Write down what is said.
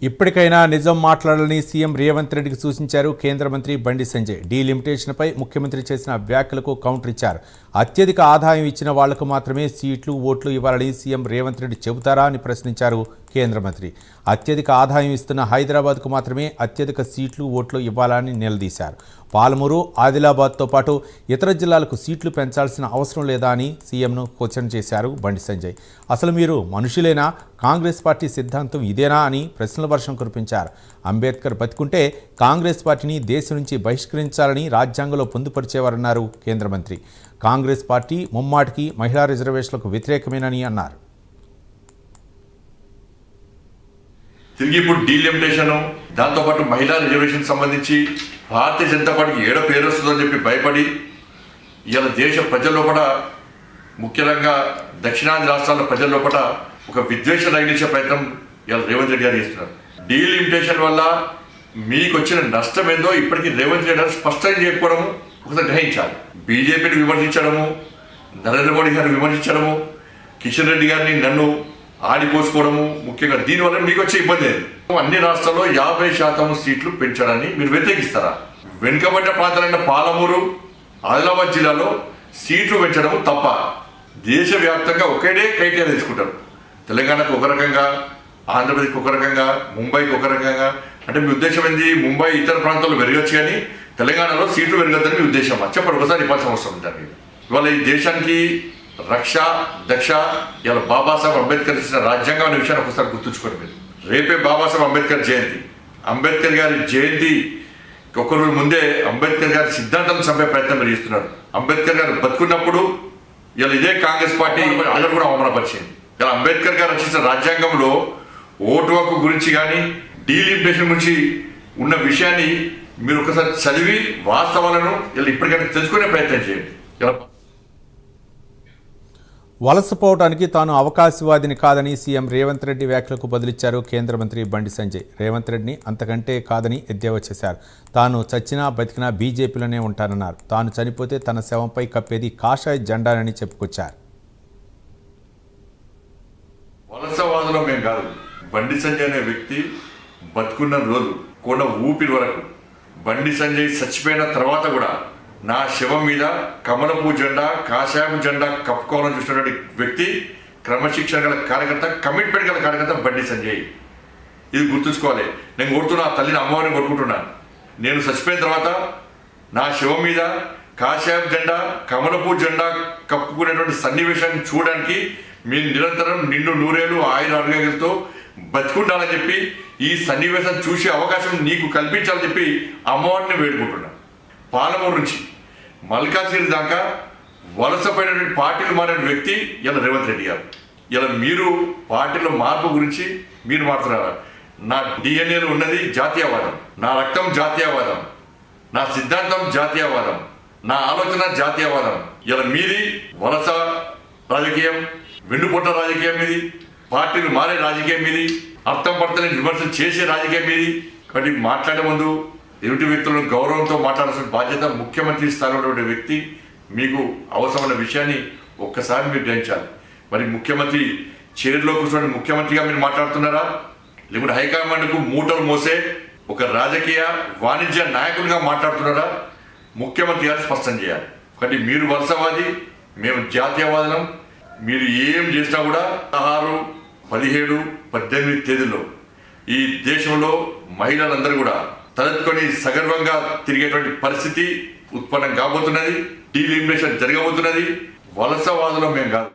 ఇప్పటికైనా నిజం మాట్లాడాలని సీఎం రేవంత్ రెడ్డికి సూచించారు కేంద్ర మంత్రి బండి సంజయ్. డీలిమిటేషన్పై ముఖ్యమంత్రి చేసిన వ్యాఖ్యలకు కౌంటర్ ఇచ్చారు. అత్యధిక ఆదాయం ఇచ్చిన వాళ్లకు మాత్రమే సీట్లు, ఓట్లు ఇవ్వాలని సీఎం రేవంత్ రెడ్డి చెబుతారా అని ప్రశ్నించారు కేంద్ర మంత్రి. అత్యధిక ఆదాయం ఇస్తున్న హైదరాబాద్కు మాత్రమే అత్యధిక సీట్లు, ఓట్లు ఇవ్వాలని నిలదీశారు. పాలమూరు, ఆదిలాబాద్తో పాటు ఇతర జిల్లాలకు సీట్లు పెంచాల్సిన అవసరం లేదా అని సీఎంను క్వశ్చన్ చేశారు బండి సంజయ్. అసలు మీరు మనుషులేనా? కాంగ్రెస్ పార్టీ సిద్ధాంతం ఇదేనా అని ప్రశ్నల వర్షం కురిపించారు. అంబేద్కర్ బతికుంటే కాంగ్రెస్ పార్టీని దేశం నుంచి బహిష్కరించాలని రాజ్యాంగంలో పొందుపరిచేవారన్నారు కేంద్ర మంత్రి. కాంగ్రెస్ పార్టీ ముమ్మాటికి మహిళా రిజర్వేషన్లకు వ్యతిరేకమేనని అన్నారు. తిరిగి ఇప్పుడు డీలిమిటేషన్, దాంతోపాటు మహిళా రిజర్వేషన్ సంబంధించి భారతీయ జనతా పార్టీకి ఏడో పేరు వస్తుందని చెప్పి భయపడి ఇవాళ దేశ ప్రజల లోపల, ముఖ్యంగా దక్షిణాది రాష్ట్రాల ప్రజల లోపల ఒక విద్వేషం రగిలించే ప్రయత్నం ఇవాళ రేవంత్ రెడ్డి గారు చేస్తున్నారు. డీలిమిటేషన్ వల్ల మీకు వచ్చిన నష్టం ఏందో ఇప్పటికీ రేవంత్ రెడ్డి గారు స్పష్టంగా చెప్పుకోవడము ఒకసారి గ్రహించాలి. బీజేపీని విమర్శించడము, నరేంద్ర మోడీ గారిని విమర్శించడము, కిషన్ రెడ్డి గారిని నన్ను ఆడిపోసుకోవడము, ముఖ్యంగా దీనివల్ల మీకు వచ్చే ఇబ్బంది లేదు. అన్ని రాష్ట్రాల్లో 50% సీట్లు పెంచడాన్ని మీరు వ్యతిరేకిస్తారా? వెనుకబడ్డ ప్రాంతాలైన పాలమూరు, ఆదిలాబాద్ జిల్లాలో సీట్లు పెంచడం తప్ప. దేశవ్యాప్తంగా ఒకటే క్రైటీరియా తీసుకుంటారు. తెలంగాణకు ఒక రకంగా, ఆంధ్రప్రదేశ్కి ఒక రకంగా, ముంబైకి ఒక రకంగా. అంటే మీ ఉద్దేశం ఏంది? ముంబై ఇతర ప్రాంతాల్లో పెరగచ్చు కానీ తెలంగాణలో సీట్లు పెరగద్దని మీ ఉద్దేశమా? చెప్పండి, ఒకసారి ఇవ్వాల్సిన అవసరం ఉంటుంది. ఇవాళ ఈ దేశానికి రక్ష దక్ష ఇవాళ బాబాసాహెబ్ అంబేద్కర్ ఇచ్చిన రాజ్యాంగం అనే విషయాన్ని ఒకసారి గుర్తుంచుకోండి. మీరు రేపే బాబాసాహెబ్ అంబేద్కర్ జయంతి. అంబేద్కర్ గారి జయంతి ఒకరోజు ముందే అంబేద్కర్ గారి సిద్ధాంతం చంపే ప్రయత్నం మీరు చేస్తున్నారు. అంబేద్కర్ గారు బతుకున్నప్పుడు ఇలా ఇదే కాంగ్రెస్ పార్టీ అందరూ కూడా అవమానపరిచింది. ఇలా అంబేద్కర్ గారు రచించిన రాజ్యాంగంలో ఓటు హక్కు గురించి కానీ డీలిమిటేషన్ గురించి ఉన్న విషయాన్ని మీరు ఒకసారి చదివి వాస్తవాలను ఇలా ఇప్పటికైనా తెలుసుకునే ప్రయత్నం చేయండి. ఇలా వలసపోవడానికి తాను అవకాశవాదిని కాదని సీఎం రేవంత్ రెడ్డి వ్యాఖ్యలకు బదులిచ్చారు కేంద్ర మంత్రి బండి సంజయ్. రేవంత్ రెడ్డిని అంతకంటే కాదని ఎద్దేవా చేశారు. తాను చచ్చినా బతికినా బీజేపీలోనే ఉంటానన్నారు. తాను చనిపోతే తన శవంపై కప్పేది కాషాయ జెండానని చెప్పుకొచ్చారు. వలసవాదులో మేము కాదు. బండి సంజయ్ అనే వ్యక్తి బతుకున్న రోజు కొన్న ఊపిరి వరకు, బండి సంజయ్ చచ్చిపోయిన తర్వాత కూడా నా శవం మీద కమలపు జెండా, కాషాయపు జెండా కప్పుకోవాలని చూసినటువంటి వ్యక్తి, క్రమశిక్షణ గల కార్యకర్త, కమిట్మెంట్ గల కార్యకర్త బండి సంజయ్. ఇది గుర్తుంచుకోవాలి. నేను కోరుతున్నా, తల్లిని అమ్మవారిని కోరుకుంటున్నాను. నేను చచ్చిపోయిన తర్వాత నా శవం మీద కాషాయపు జెండా, కమలపు జెండా కప్పుకునేటువంటి సన్నివేశాన్ని చూడడానికి మీరు నిరంతరం నిండు నూరేళ్ళు ఆరోగ్యాలతో బతుకుండాలని చెప్పి, ఈ సన్నివేశం చూసే అవకాశం నీకు కల్పించాలని చెప్పి అమ్మవారిని వేడుకుంటున్నాను. పాలమూరు నుంచి మల్కాజ్గిరి దాకా వలసపోయినటువంటి పార్టీలు మారిన వ్యక్తి ఇలా రేవంత్ రెడ్డి గారు. ఇలా మీరు పార్టీలో మార్పు గురించి మీరు మాట్లాడారు. నా డిఎన్ఏలో ఉన్నది జాతీయవాదం, నా రక్తం జాతీయవాదం, నా సిద్ధాంతం జాతీయవాదం, నా ఆలోచన జాతీయవాదం. ఇలా మీది వలస రాజకీయం, వెన్నుపొట్ట రాజకీయం మీది, పార్టీలు మారే రాజకీయం మీది, అర్థం పడతలేని విమర్శలు చేసే రాజకీయం మీది. కాబట్టి మాట్లాడే ముందు ఎదుటి వ్యక్తులను గౌరవంతో మాట్లాడాల్సిన బాధ్యత ముఖ్యమంత్రి స్థానంలో ఉండే వ్యక్తి. మీకు అవసరమైన విషయాన్ని ఒక్కసారి మీరు గ్రహించాలి. మరి ముఖ్యమంత్రి చైర్లో కూర్చొని ముఖ్యమంత్రిగా మీరు మాట్లాడుతున్నారా, లేకుంటే హైకమాండ్కు మూటలు మోసే ఒక రాజకీయ వాణిజ్య నాయకునిగా మాట్లాడుతున్నారా? ముఖ్యమంత్రి గారు స్పష్టం చేయాలి. కాబట్టి మీరు వలసవాది, మేము జాతీయవాదనం. మీరు ఏం చేసినా కూడా 16, 17, 18 తేదీల్లో ఈ దేశంలో మహిళలందరూ కూడా తలెత్తుకొని సగర్వంగా తిరిగేటువంటి పరిస్థితి ఉత్పన్నం కాబోతున్నది. డీలిమిటేషన్ జరగబోతున్నది. వలసవాదులో మేము కాదు.